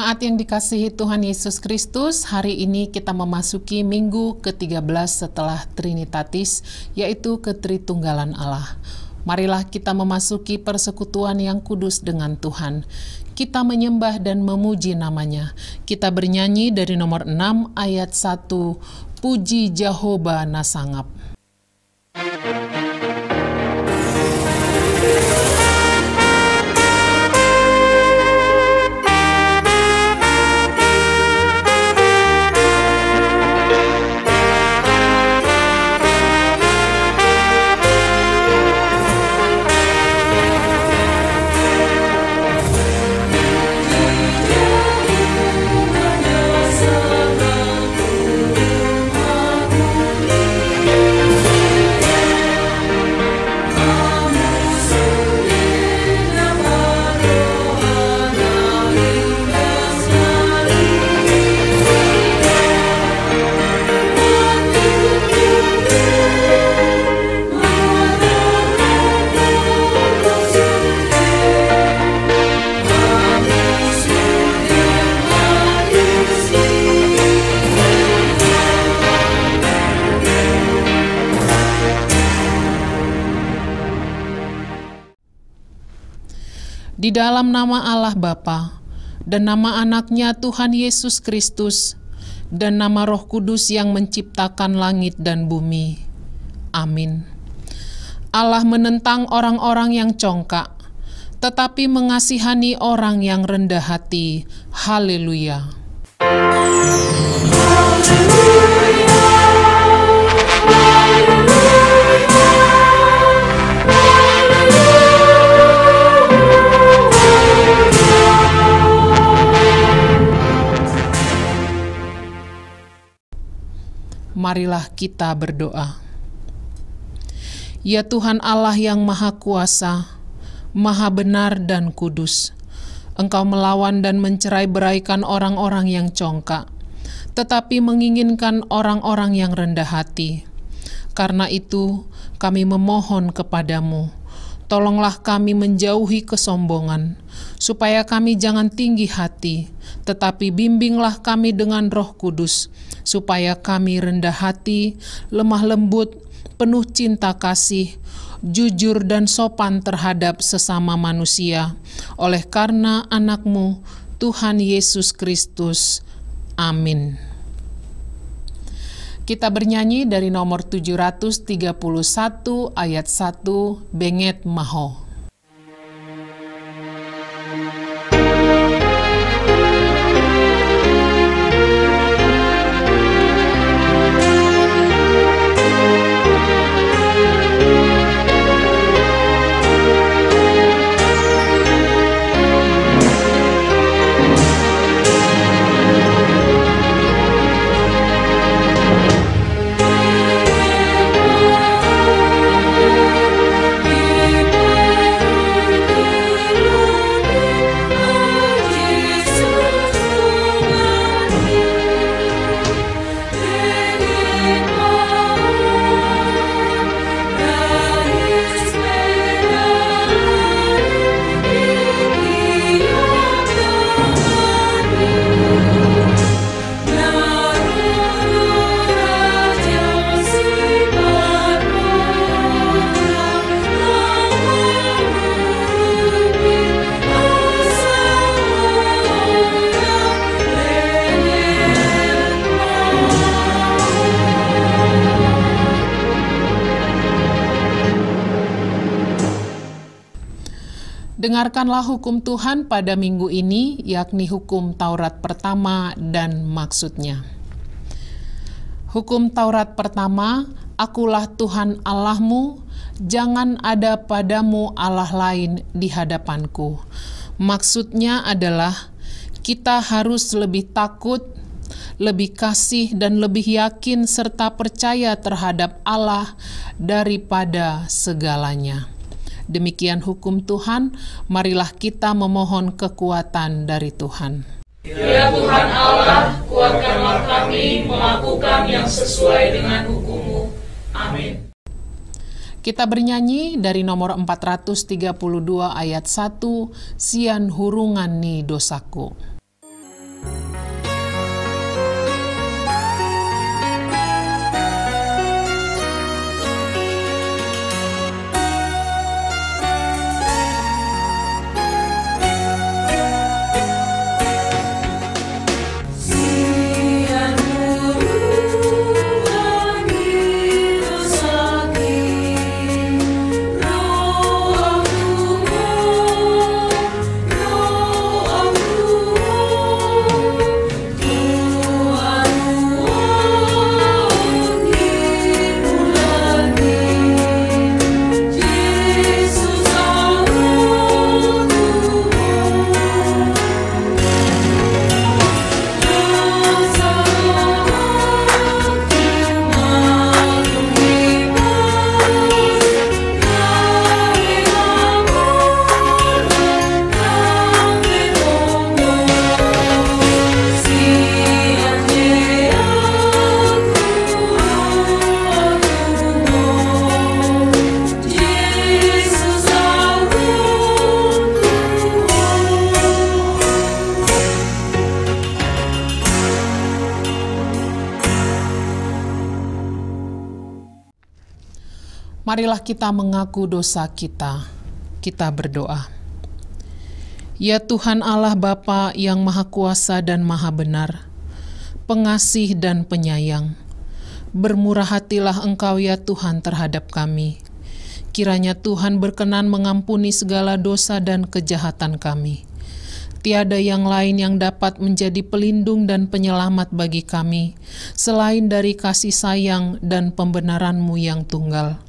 Jemaat yang dikasihi Tuhan Yesus Kristus, hari ini kita memasuki minggu ke-13 setelah Trinitatis, yaitu Ketritunggalan Allah. Marilah kita memasuki persekutuan yang kudus dengan Tuhan. Kita menyembah dan memuji namanya. Kita bernyanyi dari nomor 6 ayat 1, Puji Jehovah Nasangap. Di dalam nama Allah Bapa, dan nama anaknya Tuhan Yesus Kristus, dan nama Roh Kudus yang menciptakan langit dan bumi. Amin. Allah menentang orang-orang yang congkak, tetapi mengasihani orang yang rendah hati. Haleluya. Marilah kita berdoa. Ya Tuhan Allah yang Maha Kuasa, Maha Benar dan Kudus, Engkau melawan dan mencerai-beraikan orang-orang yang congkak, tetapi menginginkan orang-orang yang rendah hati. Karena itu, kami memohon kepadamu, tolonglah kami menjauhi kesombongan, supaya kami jangan tinggi hati, tetapi bimbinglah kami dengan Roh Kudus, supaya kami rendah hati, lemah lembut, penuh cinta kasih, jujur dan sopan terhadap sesama manusia, oleh karena Anak-Mu, Tuhan Yesus Kristus. Amin. Kita bernyanyi dari nomor 731 ayat 1, Benget Maho. Dengarkanlah hukum Tuhan pada minggu ini, yakni hukum Taurat pertama dan maksudnya. Hukum Taurat pertama, Akulah Tuhan Allahmu, jangan ada padamu Allah lain di hadapanku. Maksudnya adalah kita harus lebih takut, lebih kasih dan lebih yakin serta percaya terhadap Allah daripada segalanya. Demikian hukum Tuhan, marilah kita memohon kekuatan dari Tuhan. Ya Tuhan Allah, kuatkanlah kami melakukan yang sesuai dengan hukum-Mu. Amin. Kita bernyanyi dari nomor 432 ayat 1, Sian hurungan ni dosaku. Marilah kita mengaku dosa kita. Kita berdoa. Ya Tuhan Allah Bapa yang Maha Kuasa dan Maha Benar, pengasih dan penyayang, bermurah hatilah Engkau ya Tuhan terhadap kami. Kiranya Tuhan berkenan mengampuni segala dosa dan kejahatan kami. Tiada yang lain yang dapat menjadi pelindung dan penyelamat bagi kami, selain dari kasih sayang dan pembenaran-Mu yang tunggal.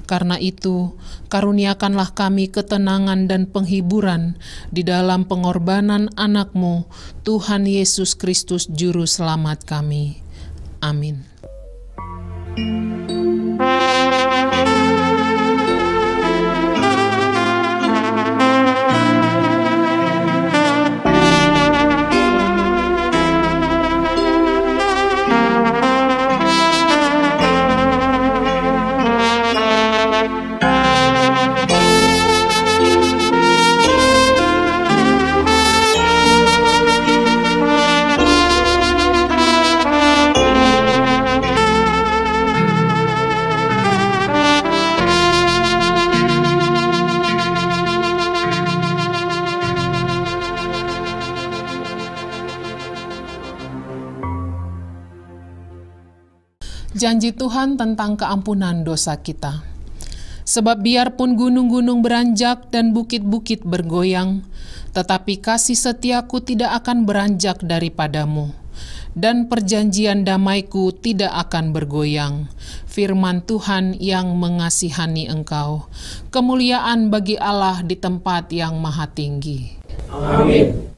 Karena itu, karuniakanlah kami ketenangan dan penghiburan di dalam pengorbanan anak-Mu, Tuhan Yesus Kristus Juru Selamat kami. Amin. Janji Tuhan tentang keampunan dosa kita. Sebab biarpun gunung-gunung beranjak dan bukit-bukit bergoyang, tetapi kasih setiaku tidak akan beranjak daripadamu, dan perjanjian damaiku tidak akan bergoyang. Firman Tuhan yang mengasihani engkau. Kemuliaan bagi Allah di tempat yang maha tinggi. Amin.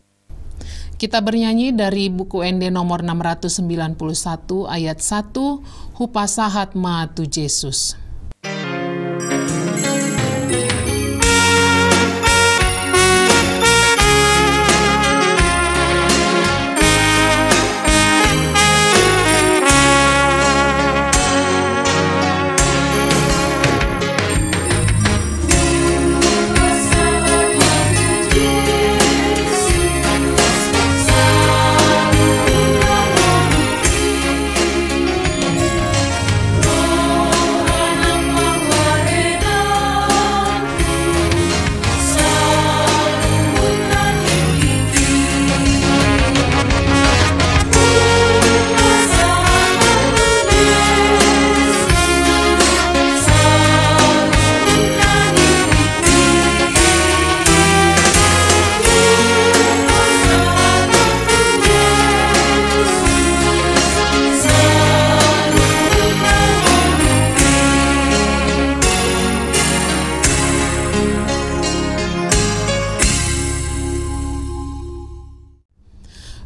Kita bernyanyi dari buku ND nomor 691 ayat 1, Hupasahat ma tu Yesus.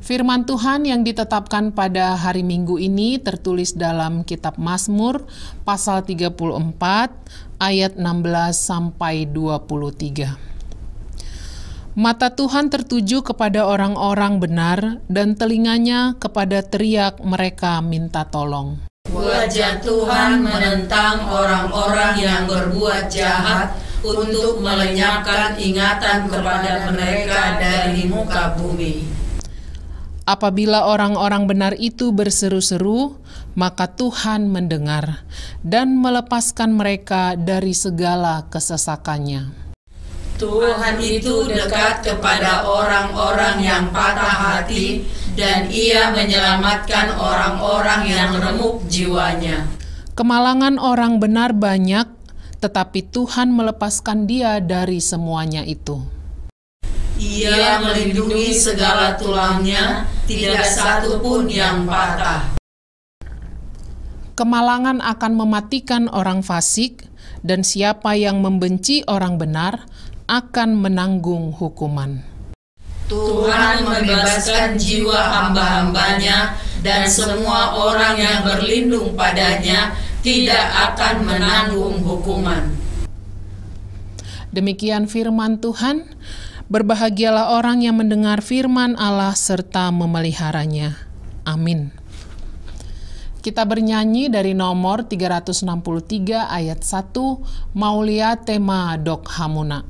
Firman Tuhan yang ditetapkan pada hari Minggu ini tertulis dalam kitab Mazmur pasal 34 ayat 16 sampai 23. Mata Tuhan tertuju kepada orang-orang benar dan telinganya kepada teriak mereka minta tolong. Wajah Tuhan menentang orang-orang yang berbuat jahat untuk melenyapkan ingatan kepada mereka dari muka bumi. Apabila orang-orang benar itu berseru-seru, maka Tuhan mendengar dan melepaskan mereka dari segala kesesakannya. Tuhan itu dekat kepada orang-orang yang patah hati, dan Ia menyelamatkan orang-orang yang remuk jiwanya. Kemalangan orang benar banyak, tetapi Tuhan melepaskan dia dari semuanya itu. Ia melindungi segala tulangnya, tidak satu pun yang patah. Kemalangan akan mematikan orang fasik, dan siapa yang membenci orang benar akan menanggung hukuman. Tuhan membebaskan jiwa hamba-hambanya, dan semua orang yang berlindung padanya tidak akan menanggung hukuman. Demikian firman Tuhan. Berbahagialah orang yang mendengar firman Allah serta memeliharanya. Amin. Kita bernyanyi dari nomor 363 ayat 1, Maulia tema Dok Hamuna.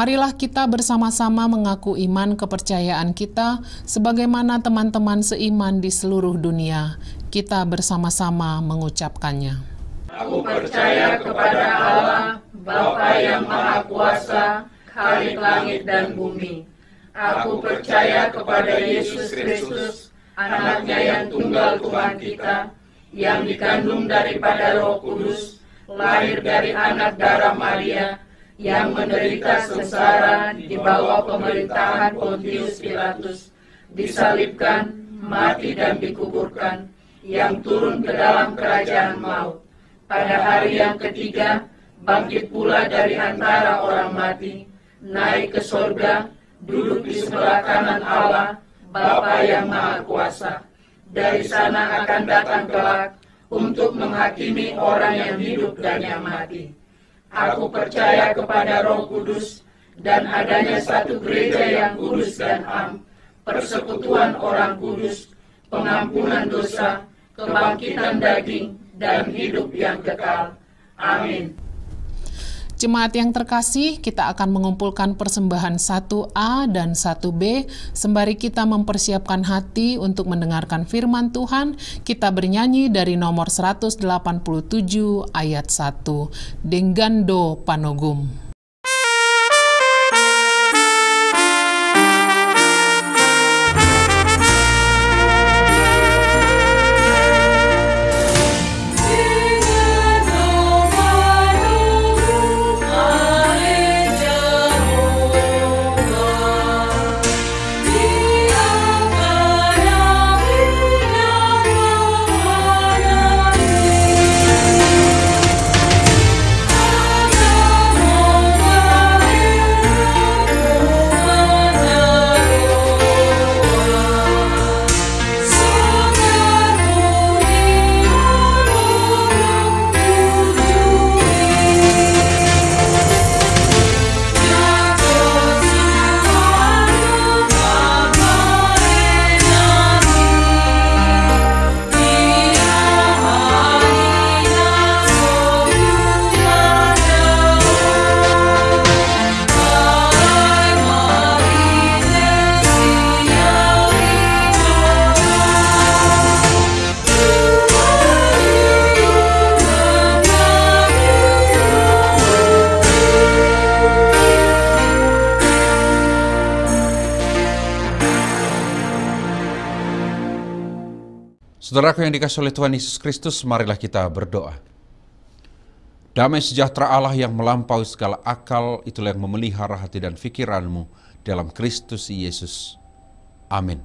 Marilah kita bersama-sama mengaku iman kepercayaan kita sebagaimana teman-teman seiman di seluruh dunia. Kita bersama-sama mengucapkannya. Aku percaya kepada Allah, Bapa yang Maha Kuasa, Khalik langit dan bumi. Aku percaya kepada Yesus Kristus, Anaknya yang tunggal Tuhan kita, yang dikandung daripada Roh Kudus, lahir dari anak darah Maria, yang menderita sengsara di bawah pemerintahan Pontius Pilatus, disalibkan, mati dan dikuburkan, yang turun ke dalam kerajaan maut. Pada hari yang ketiga, bangkit pula dari antara orang mati, naik ke sorga, duduk di sebelah kanan Allah, Bapa yang Maha Kuasa. Dari sana akan datang kelak untuk menghakimi orang yang hidup dan yang mati. Aku percaya kepada Roh Kudus dan adanya satu gereja yang kudus dan am, persekutuan orang kudus, pengampunan dosa, kebangkitan daging, dan hidup yang kekal. Amin. Jemaat yang terkasih, kita akan mengumpulkan persembahan 1A dan 1B. Sembari kita mempersiapkan hati untuk mendengarkan firman Tuhan, kita bernyanyi dari nomor 187 ayat 1, Denggando Panogum. Saudaraku yang dikasihi oleh Tuhan Yesus Kristus, marilah kita berdoa. Damai sejahtera Allah yang melampaui segala akal, itulah yang memelihara hati dan pikiranmu dalam Kristus Yesus. Amin.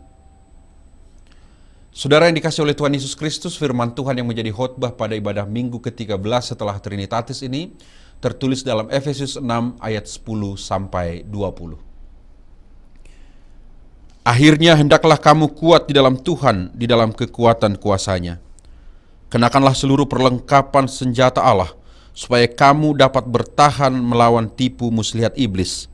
Saudara yang dikasihi oleh Tuhan Yesus Kristus, firman Tuhan yang menjadi khotbah pada ibadah minggu ke-13 setelah Trinitatis ini tertulis dalam Efesus 6 ayat 10 sampai 20. Akhirnya hendaklah kamu kuat di dalam Tuhan, di dalam kekuatan kuasa-Nya. Kenakanlah seluruh perlengkapan senjata Allah, supaya kamu dapat bertahan melawan tipu muslihat iblis.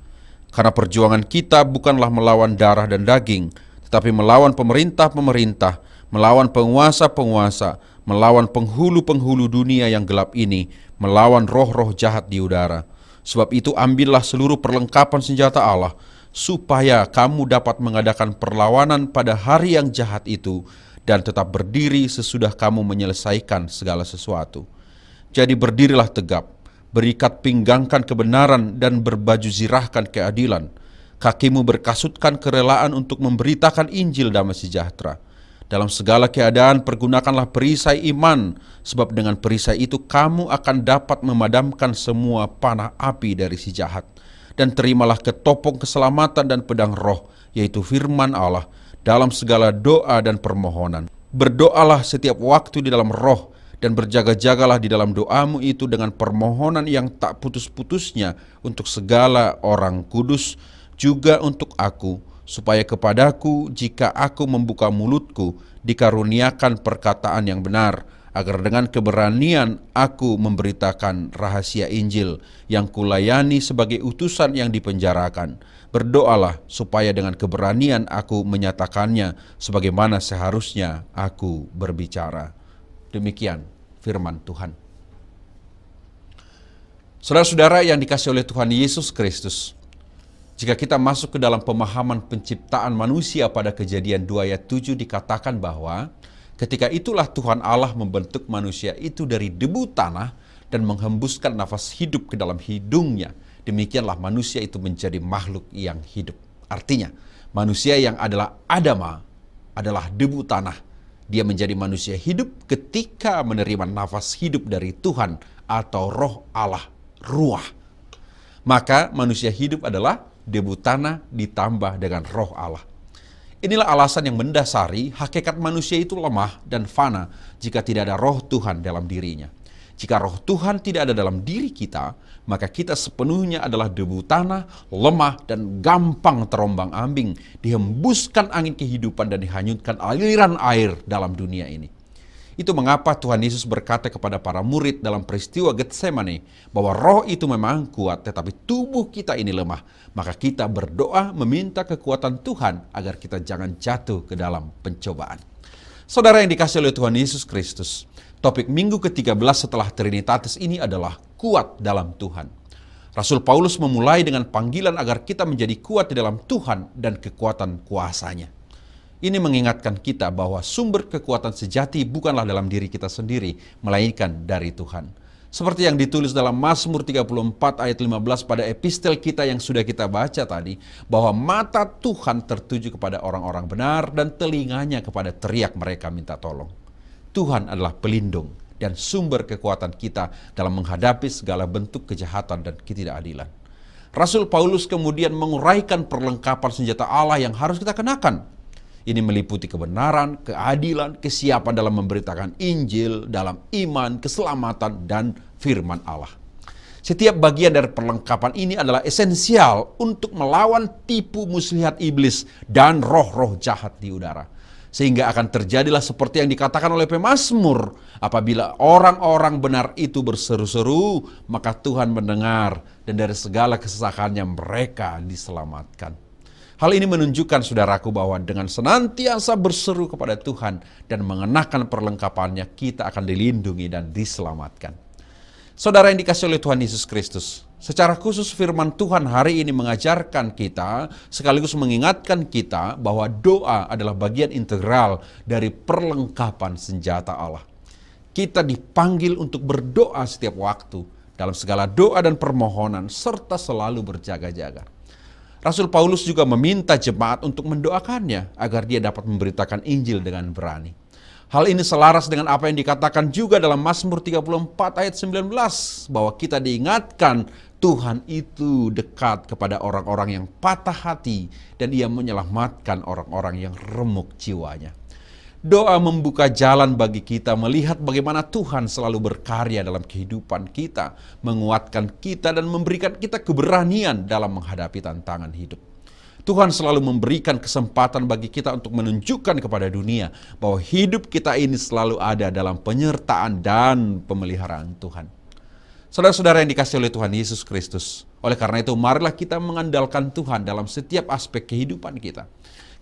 Karena perjuangan kita bukanlah melawan darah dan daging, tetapi melawan pemerintah-pemerintah, melawan penguasa-penguasa, melawan penghulu-penghulu dunia yang gelap ini, melawan roh-roh jahat di udara. Sebab itu ambillah seluruh perlengkapan senjata Allah, supaya kamu dapat mengadakan perlawanan pada hari yang jahat itu dan tetap berdiri sesudah kamu menyelesaikan segala sesuatu. Jadi berdirilah tegap, berikat pinggangkan kebenaran dan berbaju zirahkan keadilan. Kakimu berkasutkan kerelaan untuk memberitakan Injil damai sejahtera. Dalam segala keadaan pergunakanlah perisai iman, sebab dengan perisai itu kamu akan dapat memadamkan semua panah api dari si jahat. Dan terimalah ketopong keselamatan dan pedang roh, yaitu firman Allah, dalam segala doa dan permohonan. Berdoalah setiap waktu di dalam roh, dan berjaga-jagalah di dalam doamu itu dengan permohonan yang tak putus-putusnya untuk segala orang kudus, juga untuk aku, supaya kepadaku jika aku membuka mulutku dikaruniakan perkataan yang benar, agar dengan keberanian aku memberitakan rahasia Injil yang kulayani sebagai utusan yang dipenjarakan. Berdoalah supaya dengan keberanian aku menyatakannya sebagaimana seharusnya aku berbicara. Demikian firman Tuhan. Saudara-saudara yang dikasihi oleh Tuhan Yesus Kristus, Jika kita masuk ke dalam pemahaman penciptaan manusia pada Kejadian 2 ayat 7 dikatakan bahwa ketika itulah Tuhan Allah membentuk manusia itu dari debu tanah dan menghembuskan nafas hidup ke dalam hidungnya. Demikianlah manusia itu menjadi makhluk yang hidup. Artinya, manusia yang adalah Adama adalah debu tanah. Dia menjadi manusia hidup ketika menerima nafas hidup dari Tuhan atau roh Allah, ruah. Maka manusia hidup adalah debu tanah ditambah dengan roh Allah. Inilah alasan yang mendasari hakikat manusia itu lemah dan fana jika tidak ada roh Tuhan dalam dirinya. Jika roh Tuhan tidak ada dalam diri kita, maka kita sepenuhnya adalah debu tanah, lemah dan gampang terombang-ambing, dihembuskan angin kehidupan dan dihanyutkan aliran air dalam dunia ini. Itu mengapa Tuhan Yesus berkata kepada para murid dalam peristiwa Getsemani bahwa roh itu memang kuat tetapi tubuh kita ini lemah. Maka kita berdoa meminta kekuatan Tuhan agar kita jangan jatuh ke dalam pencobaan. Saudara yang dikasihi oleh Tuhan Yesus Kristus, topik minggu ke-13 setelah Trinitatis ini adalah kuat dalam Tuhan. Rasul Paulus memulai dengan panggilan agar kita menjadi kuat di dalam Tuhan dan kekuatan kuasanya. Ini mengingatkan kita bahwa sumber kekuatan sejati bukanlah dalam diri kita sendiri, melainkan dari Tuhan. Seperti yang ditulis dalam Mazmur 34 ayat 15 pada epistel kita yang sudah kita baca tadi, bahwa mata Tuhan tertuju kepada orang-orang benar dan telinganya kepada teriak mereka minta tolong. Tuhan adalah pelindung dan sumber kekuatan kita dalam menghadapi segala bentuk kejahatan dan ketidakadilan. Rasul Paulus kemudian menguraikan perlengkapan senjata Allah yang harus kita kenakan. Ini meliputi kebenaran, keadilan, kesiapan dalam memberitakan Injil, dalam iman, keselamatan, dan firman Allah. Setiap bagian dari perlengkapan ini adalah esensial untuk melawan tipu muslihat iblis dan roh-roh jahat di udara. Sehingga akan terjadilah seperti yang dikatakan oleh pemazmur, apabila orang-orang benar itu berseru-seru, maka Tuhan mendengar dan dari segala kesesakannya mereka diselamatkan. Hal ini menunjukkan saudaraku bahwa dengan senantiasa berseru kepada Tuhan dan mengenakan perlengkapannya, kita akan dilindungi dan diselamatkan. Saudara yang dikasihi oleh Tuhan Yesus Kristus, secara khusus firman Tuhan hari ini mengajarkan kita, sekaligus mengingatkan kita bahwa doa adalah bagian integral dari perlengkapan senjata Allah. Kita dipanggil untuk berdoa setiap waktu, dalam segala doa dan permohonan, serta selalu berjaga-jaga. Rasul Paulus juga meminta jemaat untuk mendoakannya agar dia dapat memberitakan Injil dengan berani. Hal ini selaras dengan apa yang dikatakan juga dalam Mazmur 34 ayat 19 bahwa kita diingatkan Tuhan itu dekat kepada orang-orang yang patah hati dan Ia menyelamatkan orang-orang yang remuk jiwanya. Doa membuka jalan bagi kita melihat bagaimana Tuhan selalu berkarya dalam kehidupan kita, menguatkan kita dan memberikan kita keberanian dalam menghadapi tantangan hidup. Tuhan selalu memberikan kesempatan bagi kita untuk menunjukkan kepada dunia bahwa hidup kita ini selalu ada dalam penyertaan dan pemeliharaan Tuhan. Saudara-saudara yang dikasihi oleh Tuhan Yesus Kristus, oleh karena itu marilah kita mengandalkan Tuhan dalam setiap aspek kehidupan kita.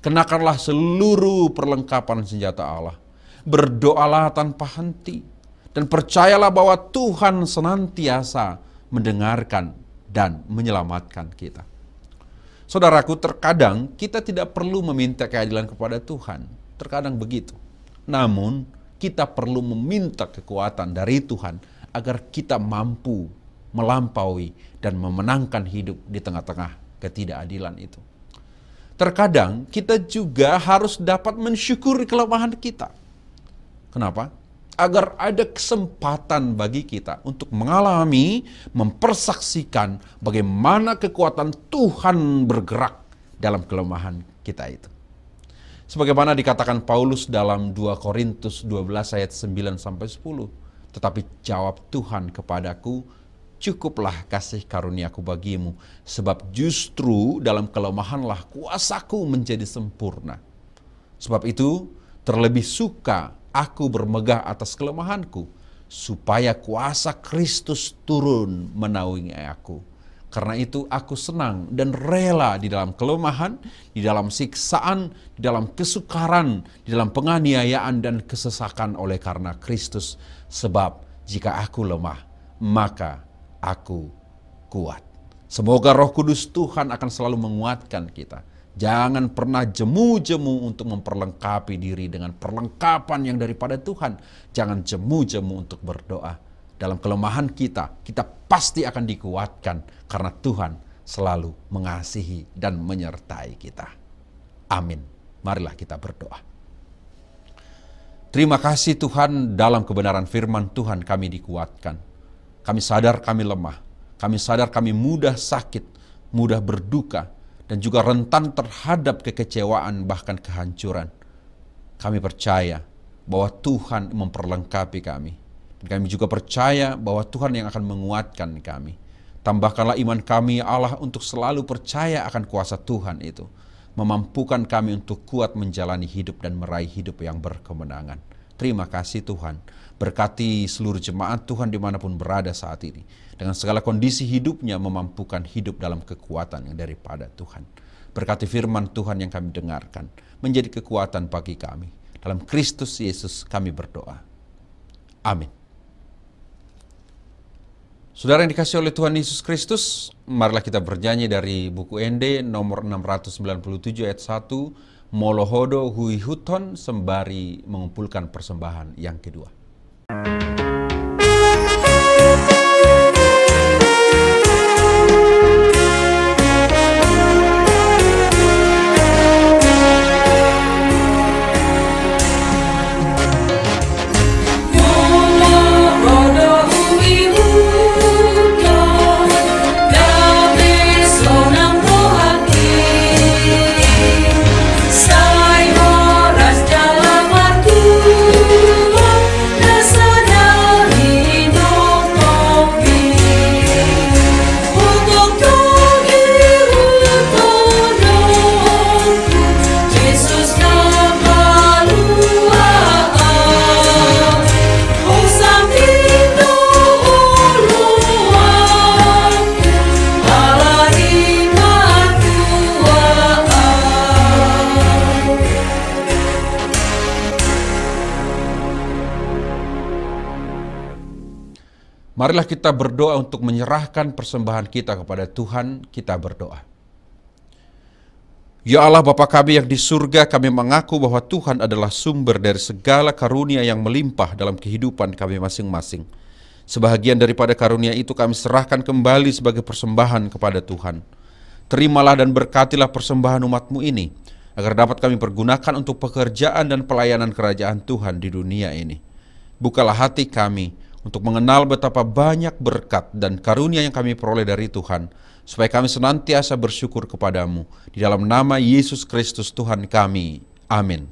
Kenakanlah seluruh perlengkapan senjata Allah. Berdoalah tanpa henti. Dan percayalah bahwa Tuhan senantiasa mendengarkan dan menyelamatkan kita. Saudaraku, terkadang kita tidak perlu meminta keadilan kepada Tuhan. Terkadang begitu. Namun, kita perlu meminta kekuatan dari Tuhan agar kita mampu melampaui dan memenangkan hidup di tengah-tengah ketidakadilan itu. Terkadang kita juga harus dapat mensyukuri kelemahan kita. Kenapa? Agar ada kesempatan bagi kita untuk mengalami, mempersaksikan bagaimana kekuatan Tuhan bergerak dalam kelemahan kita itu. Sebagaimana dikatakan Paulus dalam 2 Korintus 12 ayat 9-10. Tetapi jawab Tuhan kepadaku, cukuplah kasih karuniaku bagimu, sebab justru dalam kelemahanlah kuasaku menjadi sempurna. Sebab itu terlebih suka aku bermegah atas kelemahanku, supaya kuasa Kristus turun menaungi aku. Karena itu aku senang dan rela di dalam kelemahan, di dalam siksaan, di dalam kesukaran, di dalam penganiayaan dan kesesakan oleh karena Kristus. Sebab jika aku lemah, maka aku kuat. Semoga Roh Kudus Tuhan akan selalu menguatkan kita. Jangan pernah jemu-jemu untuk memperlengkapi diri dengan perlengkapan yang daripada Tuhan. Jangan jemu-jemu untuk berdoa. Dalam kelemahan kita pasti akan dikuatkan karena Tuhan selalu mengasihi dan menyertai kita. Amin. Marilah kita berdoa. Terima kasih Tuhan, dalam kebenaran firman Tuhan kami dikuatkan. Kami sadar kami lemah. Kami sadar kami mudah sakit, mudah berduka, dan juga rentan terhadap kekecewaan bahkan kehancuran. Kami percaya bahwa Tuhan memperlengkapi kami. Dan kami juga percaya bahwa Tuhan yang akan menguatkan kami. Tambahkanlah iman kami ya Allah untuk selalu percaya akan kuasa Tuhan itu. Memampukan kami untuk kuat menjalani hidup dan meraih hidup yang berkemenangan. Terima kasih Tuhan. Berkati seluruh jemaat Tuhan dimanapun berada saat ini. Dengan segala kondisi hidupnya memampukan hidup dalam kekuatan yang daripada Tuhan. Berkati firman Tuhan yang kami dengarkan. Menjadi kekuatan bagi kami. Dalam Kristus Yesus kami berdoa. Amin. Saudara yang dikasihi oleh Tuhan Yesus Kristus, marilah kita bernyanyi dari buku ND nomor 697 ayat 1, Molohodo hui huton sembari mengumpulkan persembahan yang kedua. Marilah kita berdoa untuk menyerahkan persembahan kita kepada Tuhan. Kita berdoa. Ya Allah Bapa kami yang di surga, kami mengaku bahwa Tuhan adalah sumber dari segala karunia yang melimpah dalam kehidupan kami masing-masing. Sebahagian daripada karunia itu kami serahkan kembali sebagai persembahan kepada Tuhan. Terimalah dan berkatilah persembahan umat-Mu ini, agar dapat kami pergunakan untuk pekerjaan dan pelayanan kerajaan Tuhan di dunia ini. Bukalah hati kami untuk mengenal betapa banyak berkat dan karunia yang kami peroleh dari Tuhan, supaya kami senantiasa bersyukur kepadamu. Di dalam nama Yesus Kristus Tuhan kami. Amin.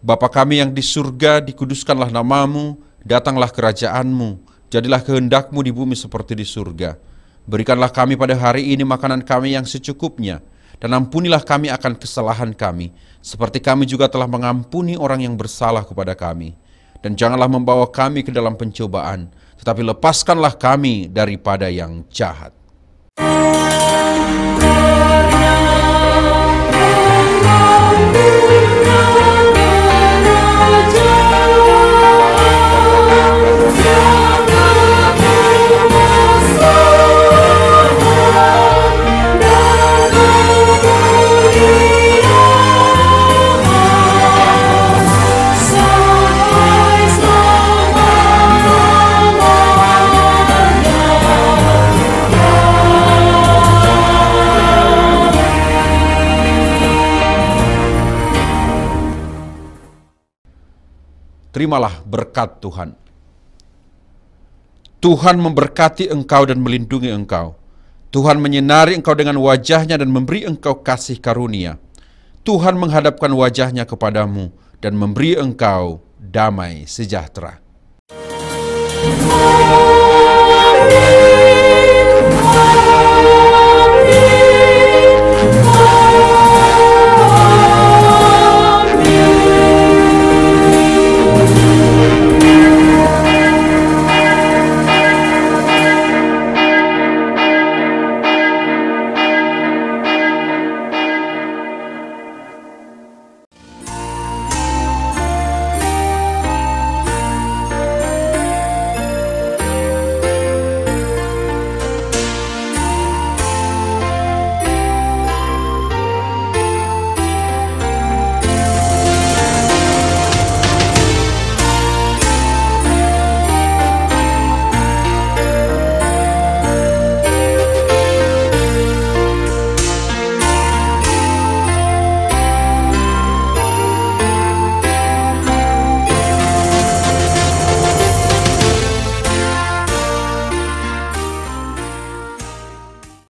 Bapa kami yang di surga, dikuduskanlah namamu, datanglah kerajaanmu, jadilah kehendakmu di bumi seperti di surga. Berikanlah kami pada hari ini makanan kami yang secukupnya, dan ampunilah kami akan kesalahan kami, seperti kami juga telah mengampuni orang yang bersalah kepada kami. Dan janganlah membawa kami ke dalam pencobaan, tetapi lepaskanlah kami daripada yang jahat. Terimalah berkat Tuhan. Tuhan memberkati engkau dan melindungi engkau. Tuhan menyinari engkau dengan wajah-Nya dan memberi engkau kasih karunia. Tuhan menghadapkan wajah-Nya kepadamu dan memberi engkau damai sejahtera.